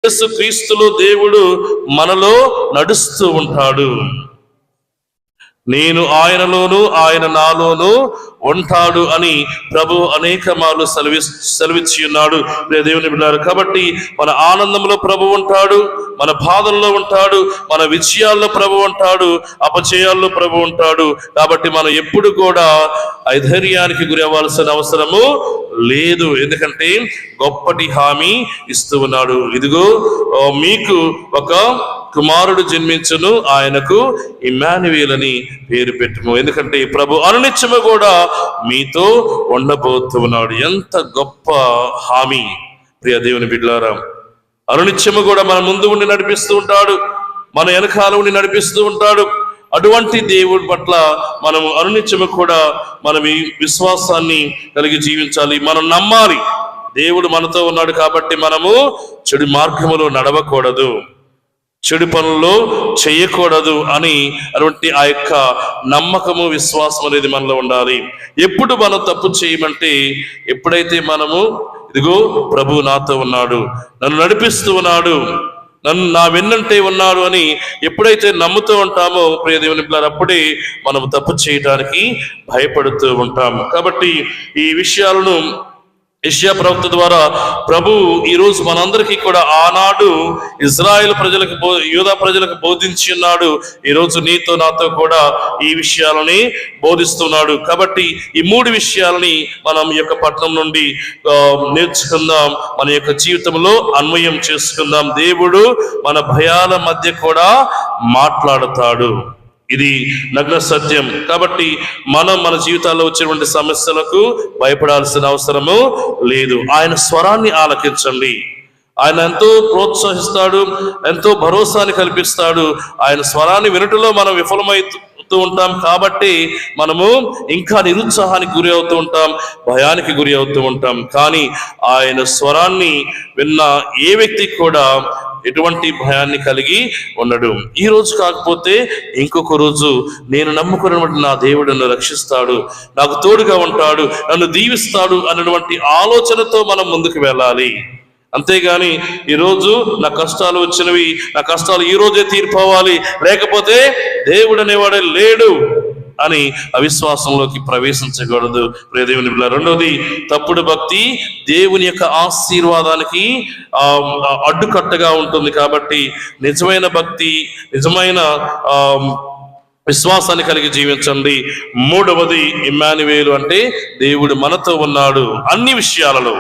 యేసుక్రీస్తులో దేవుడు మనలో నడుస్తూ ఉంటాడు. నేను ఆయన నాలోను ఉంటాడు అని ప్రభు అనేక మార్లు సెలవిచ్చి ఉన్నాడు. దేవుని బిడ్డలారా, కాబట్టి మన ఆనందంలో ప్రభు ఉంటాడు, మన బాధల్లో ఉంటాడు, మన విజయాల్లో ప్రభు ఉంటాడు, అపజయాల్లో ప్రభు ఉంటాడు. కాబట్టి మనం ఎప్పుడు కూడా ఐధైర్యానికి గురి అవ్వాల్సిన అవసరము లేదు. ఎందుకంటే గొప్పటి హామీ ఇస్తూ ఉన్నాడు. ఇదిగో మీకు ఒక కుమారుడు జన్మించును, ఆయనకు ఇమ్మానుయేల్ అని పేరు పెట్టుము. ఎందుకంటే ప్రభు అనునిత్యము కూడా మీతో ఉండబోతున్నాడు. ఎంత గొప్ప హామీ ప్రియ దేవుని బిడ్డలారా. అనునిత్యము కూడా మన ముందు ఉండి నడిపిస్తూ ఉంటాడు, మన వెనకాల ఉండి నడిపిస్తూ ఉంటాడు. అటువంటి దేవుడి పట్ల మనము అనునిత్యము కూడా మనం ఈ విశ్వాసాన్ని కలిగి జీవించాలి. మనం నమ్మాలి, దేవుడు మనతో ఉన్నాడు కాబట్టి మనము చెడు మార్గములో నడవకూడదు, చెడు పనుల్లో చేయకూడదు అని అటువంటి ఆ యొక్క నమ్మకము, విశ్వాసం అనేది మనలో ఉండాలి. ఎప్పుడు మనం తప్పు చేయమంటే ఎప్పుడైతే మనము ఇదిగో ప్రభు నాతో ఉన్నాడు, నన్ను నడిపిస్తూ ఉన్నాడు, నా వెన్నంటే ఉన్నాడు అని ఎప్పుడైతే నమ్ముతూ ఉంటామో ప్రియ దేవుని పిల్లలు, అప్పుడే మనం తప్పు చేయడానికి భయపడుతూ ఉంటాము. కాబట్టి ఈ విషయాలను యెషయా ప్రవక్త ద్వారా ప్రభు ఈరోజు మనందరికీ కూడా ఆనాడు ఇజ్రాయెల్ ప్రజలకు, యూదా ప్రజలకు బోధించి ఉన్నాడు. ఈరోజు నీతో నాతో కూడా ఈ విషయాలని బోధిస్తున్నాడు. కాబట్టి ఈ 3 విషయాలని మనం ఈ యొక్క పట్టణం నుండి నేర్చుకుందాం, మన యొక్క జీవితంలో అన్వయం చేసుకుందాం. దేవుడు మన భయాల మధ్య కూడా మాట్లాడతాడు, ఇది నగ్న సత్యం. కాబట్టి మనం మన జీవితాల్లో వచ్చేటువంటి సమస్యలకు భయపడాల్సిన అవసరము లేదు. ఆయన స్వరాన్ని ఆలకించండి. ఆయన ఎంతో ప్రోత్సహిస్తాడు, ఎంతో భరోసాని కల్పిస్తాడు. ఆయన స్వరాన్ని వినటంలో మనం విఫలమవుతూ ఉంటాం కాబట్టి మనము ఇంకా నిరుత్సాహానికి గురి అవుతూ ఉంటాం, భయానికి గురి అవుతూ ఉంటాం. కానీ ఆయన స్వరాన్ని విన్న ఏ వ్యక్తికి కూడా ఎటువంటి భయాన్ని కలిగి ఉండడు. ఈ రోజు కాకపోతే ఇంకొక రోజు నేను నమ్ముకున్నటువంటి నా దేవుడు నన్ను రక్షిస్తాడు, నాకు తోడుగా ఉంటాడు, నన్ను దీవిస్తాడు అన్నటువంటి ఆలోచనతో మనం ముందుకు వెళ్ళాలి. అంతేగాని ఈరోజు నా కష్టాలు వచ్చినవి, నా కష్టాలు ఈ రోజే తీరిపోవాలి, లేకపోతే దేవుడు అనేవాడే లేడు అని అవిశ్వాసంలోకి ప్రవేశించకూడదు ప్రియ దేవుని బిడ్డలారా. రెండవది, తప్పుడు భక్తి దేవుని యొక్క ఆశీర్వాదానికి అడ్డుకట్టగా ఉంటుంది. కాబట్టి నిజమైన భక్తి, నిజమైన విశ్వాసాన్ని కలిగి జీవించండి. మూడవది, ఇమ్మానుయేలు అంటే దేవుడు మనతో ఉన్నాడు అన్ని విషయాలలో.